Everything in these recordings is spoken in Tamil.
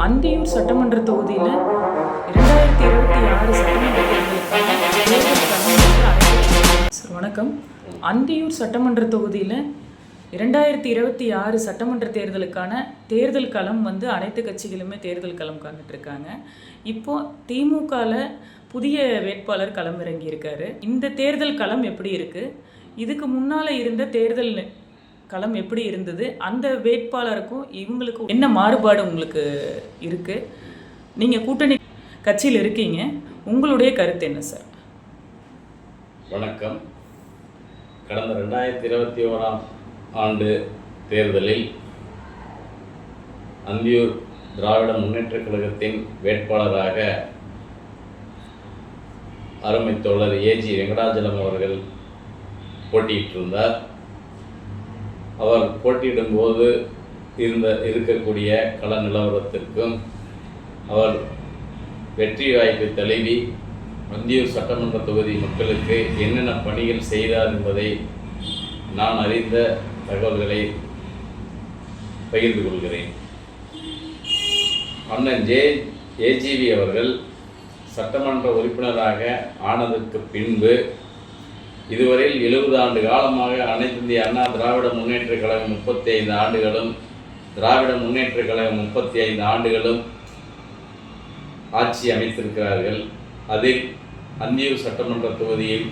அந்தியூர் சட்டமன்ற தொகுதியில் 2026 சட்டமன்ற தேர்தலுக்கான வணக்கம். அந்தியூர் சட்டமன்ற தொகுதியில் 2026 சட்டமன்ற தேர்தலுக்கான தேர்தல் களம் அனைத்து கட்சிகளுமே தேர்தல் களம் காந்துட்ருக்காங்க. இப்போது திமுகவில் புதிய வேட்பாளர் களம் இறங்கியிருக்காரு. இந்த தேர்தல் களம் எப்படி இருக்குது, இதுக்கு முன்னால் இருந்த தேர்தல் களம் எப்படி இருந்தது, அந்த வேட்பாளருக்கும் இவங்களுக்கும் என்ன மாறுபாடு உங்களுக்கு இருக்குது? நீங்கள் கூட்டணி கட்சியில் இருக்கீங்க, உங்களுடைய கருத்து என்ன சார்? வணக்கம். கடந்த 2021ஆம் ஆண்டு தேர்தலில் அந்தியூர் திராவிட முன்னேற்றக் கழகத்தின் வேட்பாளராக அருமை தோழர் ஏஜி வெங்கடாஜலம் அவர்கள் போட்டியிட்டிருந்தார். அவர் போட்டியிடும்போது இருக்கக்கூடிய கள நிலவரத்திற்கும் அவர் வெற்றி வாய்ப்பை தழுவி அந்தியூர் சட்டமன்ற தொகுதி மக்களுக்கு என்னென்ன பணிகள் செய்தார் என்பதை நான் அறிந்த தகவல்களை பகிர்ந்து கொள்கிறேன். அண்ணன் ஏஜிவி அவர்கள் சட்டமன்ற உறுப்பினராக ஆனதற்கு பின்பு இதுவரையில் 70 ஆண்டு காலமாக அனைத்து இந்திய அண்ணா திராவிட முன்னேற்றக் கழகம் 35 ஆண்டுகளும், திராவிட முன்னேற்றக் கழகம் 35 ஆண்டுகளும் ஆட்சி அமைத்திருக்கிறார்கள். அதில் அந்தியூர் சட்டமன்ற தொகுதியில்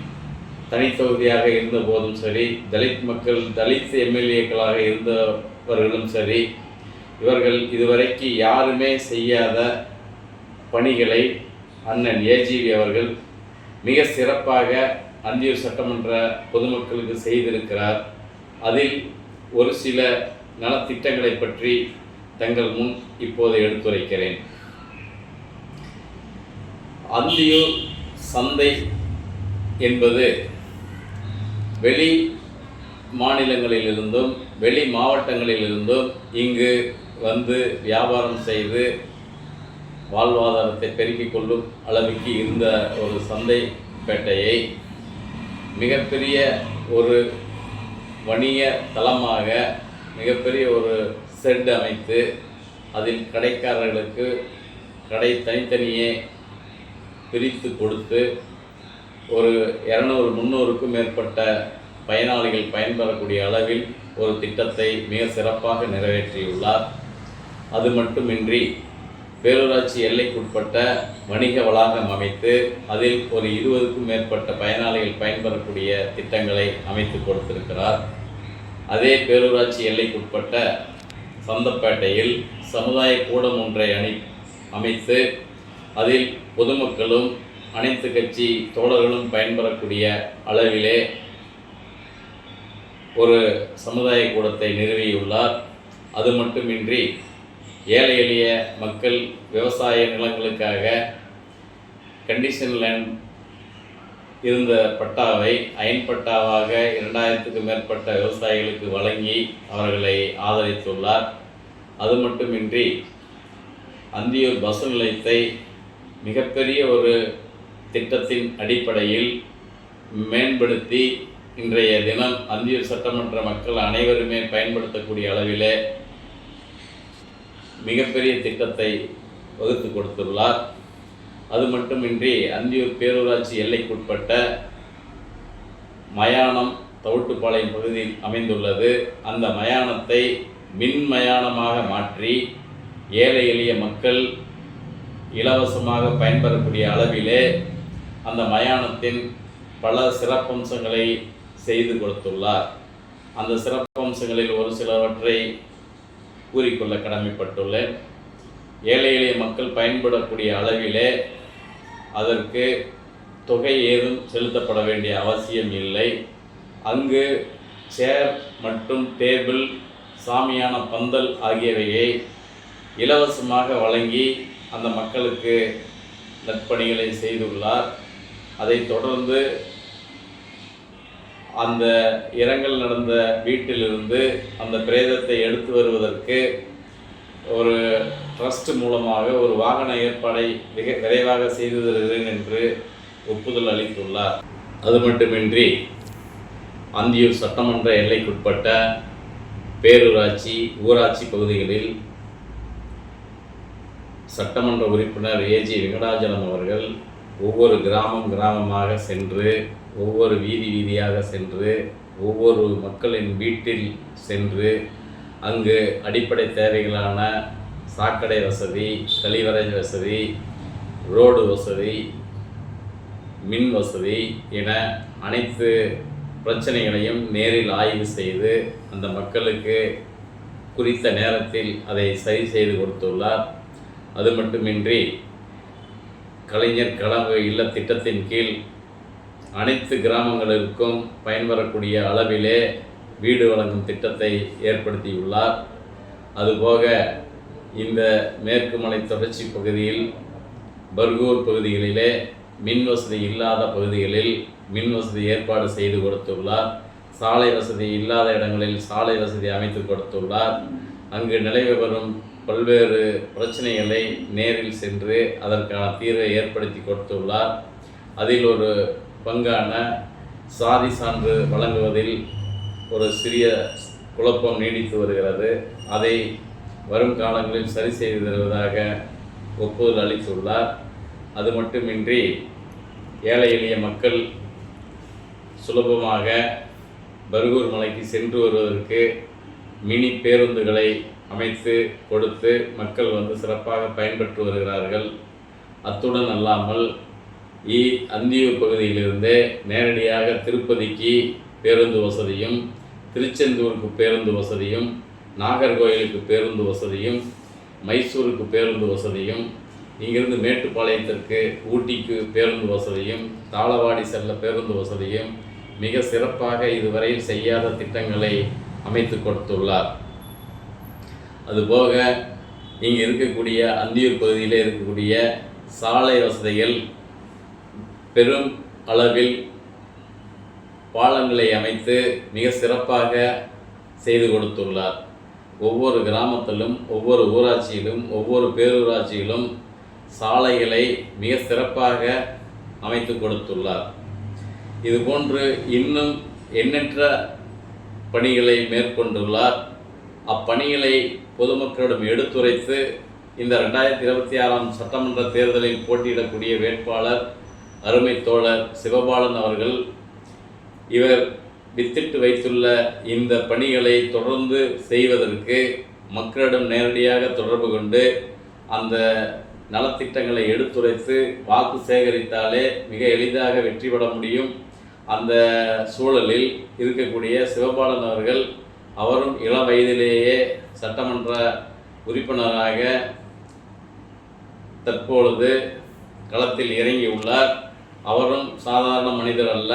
தனித்தொகுதியாக இருந்த போதும் சரி, தலித் மக்கள் தலித் எம்எல்ஏக்களாக இருந்தவர்களும் சரி, இவர்கள் இதுவரைக்கு யாருமே செய்யாத பணிகளை அண்ணன் ஏஜிவி அவர்கள் மிக சிறப்பாக அந்தியூர் சட்டமன்ற பொதுமக்களுக்கு செய்திருக்கிறார். அதில் ஒரு சில நலத்திட்டங்களை பற்றி தங்கள் முன் இப்போது எடுத்துரைக்கிறேன். அந்தியூர் சந்தை என்பது வெளி மாநிலங்களிலிருந்தும் வெளி மாவட்டங்களிலிருந்தும் இங்கு வந்து வியாபாரம் செய்து வாழ்வாதாரத்தை பெருக்கிக் கொள்ளும் அளவுக்கு இருந்த ஒரு சந்தைப்பேட்டையை மிகப்பெரிய ஒரு வணிக தளமாக மிகப்பெரிய ஒரு ஷெட் அமைத்து அதில் கடைக்காரர்களுக்கு கடை தனித்தனியே பிரித்து கொடுத்து ஒரு 200-300க்கும் மேற்பட்ட பயனாளிகள் பயன்பெறக்கூடிய அளவில் ஒரு திட்டத்தை மிக சிறப்பாக நிறைவேற்றியுள்ளார். அது மட்டுமின்றி பேரூராட்சி எல்லைக்குட்பட்ட வணிக வளாகம் அமைத்து அதில் ஒரு 20க்கும் மேற்பட்ட பயனாளிகள் பயன்பெறக்கூடிய திட்டங்களை அமைத்து கொடுத்திருக்கிறார். அதே பேரூராட்சி எல்லைக்குட்பட்ட சந்தப்பேட்டையில் சமுதாய கூடம் ஒன்றை அமைத்து அதில் பொதுமக்களும் அனைத்து கட்சி தோழர்களும் பயன்பெறக்கூடிய அளவிலே ஒரு சமுதாய கூடத்தை நிறுவியுள்ளார். அது மட்டுமின்றி ஏழை எளிய மக்கள் விவசாய நிலங்களுக்காக கண்டிஷன் லேண்ட் இருந்த பட்டாவை அயன் பட்டாவாக 2000க்கும் மேற்பட்ட விவசாயிகளுக்கு வழங்கி அவர்களை ஆதரித்துள்ளார். அது மட்டுமின்றி அந்தியூர் பஸ் நிலையத்தை மிகப்பெரிய ஒரு திட்டத்தின் அடிப்படையில் மேம்படுத்தி இன்றைய தினம் அந்தியூர் சட்டமன்ற மக்கள் அனைவருமே பயன்படுத்தக்கூடிய அளவிலே மிகப்பெரிய திட்டத்தை வகுத்து கொடுத்துள்ளார். அது மட்டுமின்றி அந்தியூர் பேரூராட்சி எல்லைக்குட்பட்ட மயானம் தவிட்டுப்பாளையம் பகுதியில் அமைந்துள்ளது. அந்த மயானத்தை மின் மயானமாக மாற்றி ஏழை எளிய மக்கள் இலவசமாக பயன்பெறக்கூடிய அளவிலே அந்த மயானத்தின் பல சிறப்பம்சங்களை செய்து கொடுத்துள்ளார். அந்த சிறப்பம்சங்களில் ஒரு சிலவற்றை கூறிக்கொள்ள கடமைப்பட்டுள்ளேன். ஏழை எளிய மக்கள் பயன்படக்கூடிய அளவிலே அதற்கு தொகை ஏதும் செலுத்தப்பட வேண்டிய அவசியம் இல்லை. அங்கு சேர் மற்றும் டேபிள், சாமியான பந்தல் ஆகியவையை இலவசமாக வழங்கி அந்த மக்களுக்கு நற்பணிகளை செய்துள்ளார். அதைத் தொடர்ந்து அந்த இரங்கல் நடந்த வீட்டிலிருந்து அந்த பிரேதத்தை எடுத்து வருவதற்கு ஒரு ட்ரஸ்ட் மூலமாக ஒரு வாகன ஏற்பாடை மிக விரைவாக செய்து தருகிறேன் என்று ஒப்புதல் அளித்துள்ளார். அது மட்டுமின்றி அந்தியூர் சட்டமன்ற எல்லைக்குட்பட்ட பேரூராட்சி ஊராட்சி பகுதிகளில் சட்டமன்ற உறுப்பினர் ஏஜி வெங்கடாஜலம் அவர்கள் ஒவ்வொரு கிராமமாக சென்று, ஒவ்வொரு வீதியாக சென்று, ஒவ்வொரு மக்களின் வீட்டில் சென்று, அங்கு அடிப்படை தேவைகளான சாக்கடை வசதி, கழிவறை வசதி, ரோடு வசதி, மின் வசதி என அனைத்து பிரச்சனைகளையும் நேரில் ஆய்வு செய்து அந்த மக்களுக்கு குறித்த நேரத்தில் அதை சரி செய்து கொடுத்துள்ளார். அது மட்டுமின்றி கலைஞர் கனவு இல்ல திட்டத்தின் கீழ் அனைத்து கிராமங்களுக்கும் பயன்பெறக்கூடிய அளவிலே வீடு வழங்கும் திட்டத்தை ஏற்படுத்தியுள்ளார். அதுபோக இந்த மேற்கு மலை தொடர்ச்சி பகுதியில் பர்கூர் பகுதிகளிலே மின் வசதி இல்லாத பகுதிகளில் மின் வசதி ஏற்பாடு செய்து கொடுத்துள்ளார். சாலை வசதி இல்லாத இடங்களில் சாலை வசதி அமைத்து கொடுத்துள்ளார். அங்கு நிலவி வரும் பல்வேறு பிரச்சனைகளை நேரில் சென்று அதற்கான தீர்வை ஏற்படுத்தி கொடுத்துள்ளார். அதில் ஒரு பங்கான சாதி சான்று வழங்குவதில் ஒரு சிறிய குழப்பம் நீடித்து வருகிறது. அதை வரும் காலங்களில் சரி செய்து தருவதாக ஒப்புதல் அளித்துள்ளார். அது மட்டுமின்றி ஏழை எளிய மக்கள் சுலபமாக பர்கூர் மலைக்கு சென்று வருவதற்கு மினி பேருந்துகளை அமைத்து கொடுத்து மக்கள் சிறப்பாக பயன்பெற்று வருகிறார்கள். அத்துடன் அல்லாமல் அந்தியூர் பகுதியிலிருந்து நேரடியாக திருப்பதிக்கு பேருந்து வசதியும், திருச்செந்தூருக்கு பேருந்து வசதியும், நாகர்கோயிலுக்கு பேருந்து வசதியும், மைசூருக்கு பேருந்து வசதியும், இங்கிருந்து மேட்டுப்பாளையத்திற்கு ஊட்டிக்கு பேருந்து வசதியும், தாளவாடி செல்ல பேருந்து வசதியும் மிக சிறப்பாக இதுவரையில் செய்யாத திட்டங்களை அமைத்து கொடுத்துள்ளார். அதுபோக இங்கே இருக்கக்கூடிய அந்தியூர் பகுதியில் இருக்கக்கூடிய சாலை வசதிகள் பெரும் அளவில் பாலங்களை அமைத்து மிக சிறப்பாக செய்து கொடுத்துள்ளார். ஒவ்வொரு கிராமத்திலும், ஒவ்வொரு ஊராட்சியிலும், ஒவ்வொரு பேரூராட்சியிலும் சாலைகளை மிக சிறப்பாக அமைத்து கொடுத்துள்ளார். இதுபோன்று இன்னும் எண்ணற்ற பணிகளை மேற்கொண்டுள்ளார். அப்பணிகளை பொதுமக்களிடம் எடுத்துரைத்து இந்த 2026 சட்டமன்ற தேர்தலில் போட்டியிடக்கூடிய வேட்பாளர் அருமை தோழர் சிவபாலன் அவர்கள் இவர் வித்திட்டு வைத்துள்ள இந்த பணிகளை தொடர்ந்து செய்வதற்கு மக்களிடம் நேரடியாக தொடர்பு கொண்டு அந்த நலத்திட்டங்களை எடுத்துரைத்து வாக்கு சேகரித்தாலே மிக எளிதாக வெற்றி பெற முடியும். அந்த சூழலில் இருக்கக்கூடிய சிவபாலன் அவர்கள் அவரும் இளம் வயதிலேயே சட்டமன்ற உறுப்பினராக தற்பொழுது களத்தில் இறங்கியுள்ளார். அவரும் சாதாரண மனிதர் அல்ல.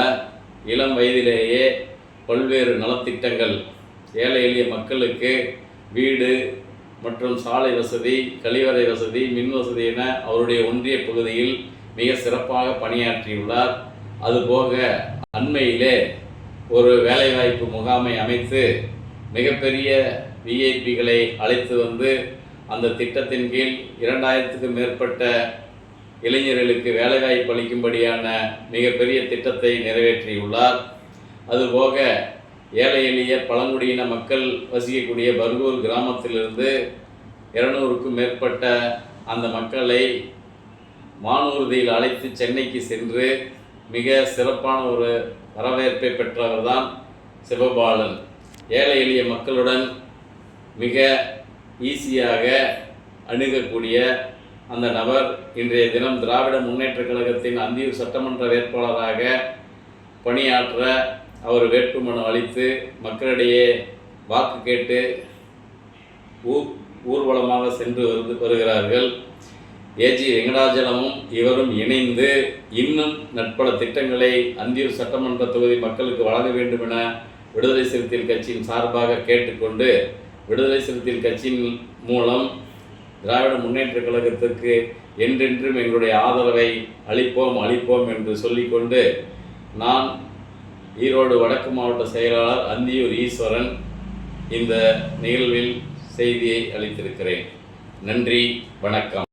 இளம் வயதிலேயே பல்வேறு நலத்திட்டங்கள் ஏழை எளிய மக்களுக்கு வீடு மற்றும் சாலை வசதி, கழிவறை வசதி, மின் வசதி என அவருடைய ஒன்றிய பகுதியில் மிக சிறப்பாக பணியாற்றியுள்ளார். அதுபோக அண்மையிலே ஒரு வேலைவாய்ப்பு முகாமை அமைத்து மிகப்பெரிய விஐபிகளை அழைத்து அந்த திட்டத்தின் கீழ் 2000க்கும் மேற்பட்ட இளைஞர்களுக்கு வேலைவாய்ப்பு அளிக்கும்படியான மிகப்பெரிய திட்டத்தை நிறைவேற்றியுள்ளார். அதுபோக ஏழை எளிய பழங்குடியின மக்கள் வசிக்கக்கூடிய பர்கூர் கிராமத்திலிருந்து 200க்கும் மேற்பட்ட அந்த மக்களை வானூர்தியில் அழைத்து சென்னைக்கு சென்று மிக சிறப்பான ஒரு வரவேற்பை பெற்றவர் தான் சிவபாலன். ஏழை எளிய மக்களுடன் மிக ஈஸியாக அணுகக்கூடிய அந்த நபர் இன்றைய தினம் திராவிட முன்னேற்றக் கழகத்தின் அந்தியூர் சட்டமன்ற வேட்பாளராக பணியாற்ற அவர் வேட்புமனு அளித்து மக்களிடையே வாக்கு கேட்டு ஊர்வலமாக சென்று வருகிறார்கள். ஏஜி வெங்கடாஜலமும் இவரும் இணைந்து இன்னும் நட்பல திட்டங்களை அந்தியூர் சட்டமன்ற தொகுதி மக்களுக்கு வழங்க வேண்டும் என விடுதலை சிறுத்தைகள் கட்சியின் சார்பாக கேட்டுக்கொண்டு, விடுதலை சிறுத்தைகள் கட்சியின் மூலம் திராவிட முன்னேற்றக் கழகத்திற்கு என்றென்றும் எங்களுடைய ஆதரவை அளிப்போம் என்று சொல்லிக்கொண்டு, நான் ஈரோடு வடக்கு மாவட்ட செயலாளர் அந்தியூர் ஈஸ்வரன் இந்த நிகழ்வில் செய்தியை அளித்திருக்கிறேன். நன்றி, வணக்கம்.